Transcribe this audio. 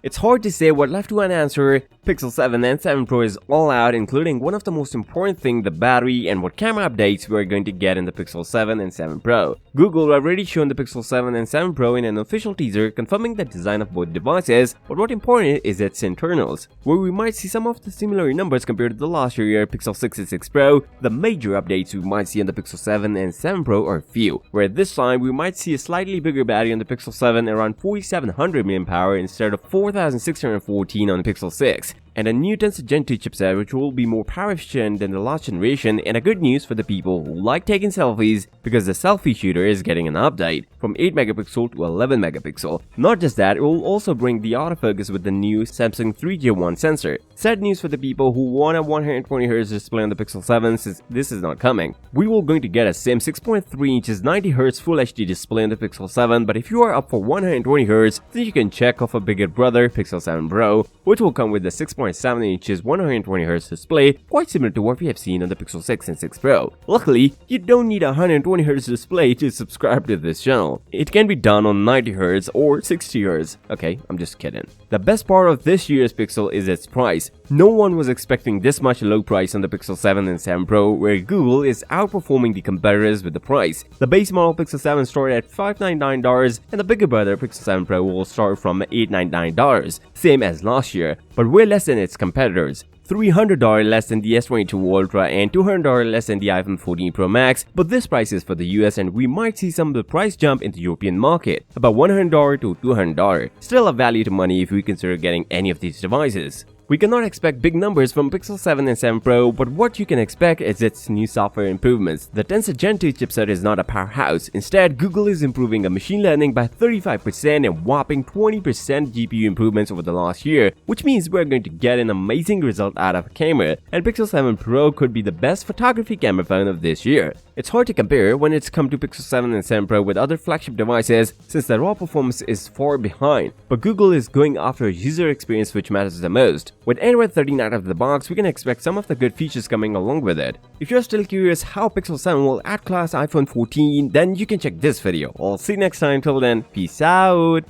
It's hard to say what left to unanswered. Pixel 7 and 7 Pro is all out, including one of the most important thing, the battery, and what camera updates we are going to get in the Pixel 7 and 7 Pro. Google already shown the Pixel 7 and 7 Pro in an official teaser confirming the design of both devices, but what important is its internals, where we might see some of the similar numbers compared to the last year Pixel 6 and 6 Pro. The major updates we might see on the Pixel 7 and 7 Pro are few, where this time we might see a slightly bigger battery on the Pixel 7, around 4700 mAh instead of 4614 on the Pixel 6. And a new Tensor Gen 2 chipset which will be more power efficient than the last generation, and a good news for the people who like taking selfies because the selfie shooter is getting an update from 8MP to 11MP. Not just that, it will also bring the autofocus with the new Samsung 3G1 sensor. Sad news for the people who want a 120Hz display on the Pixel 7 since this is not coming. We will going to get a same 6.3 inches 90Hz Full HD display on the Pixel 7, but if you are up for 120Hz, then you can check off a bigger brother Pixel 7 Pro, which will come with the 6.7 inches 120Hz display, quite similar to what we have seen on the Pixel 6 and 6 Pro. Luckily, you don't need a 120Hz display to subscribe to this channel. It can be done on 90Hz or 60Hz. Okay, I'm just kidding. The best part of this year's Pixel is its price. No one was expecting this much low price on the Pixel 7 and 7 Pro, where Google is outperforming the competitors with the price. The base model Pixel 7 started at $599, and the bigger brother Pixel 7 Pro will start from $899, same as last year, but way less than its competitors. $300 less than the S22 Ultra and $200 less than the iPhone 14 Pro Max, but this price is for the US and we might see some of the price jump in the European market, about $100 to $200. Still a value to money if we consider getting any of these devices. We cannot expect big numbers from Pixel 7 and 7 Pro, but what you can expect is its new software improvements. The Tensor Gen 2 chipset is not a powerhouse. Instead, Google is improving a machine learning by 35% and whopping 20% GPU improvements over the last year, which means we're going to get an amazing result out of a camera, and Pixel 7 Pro could be the best photography camera phone of this year. It's hard to compare when it's come to Pixel 7 and 7 Pro with other flagship devices since the raw performance is far behind, but Google is going after a user experience which matters the most. With Android 13 out of the box, we can expect some of the good features coming along with it. If you're still curious how Pixel 7 will outclass iPhone 14, then you can check this video. I'll see you next time. Till then, peace out.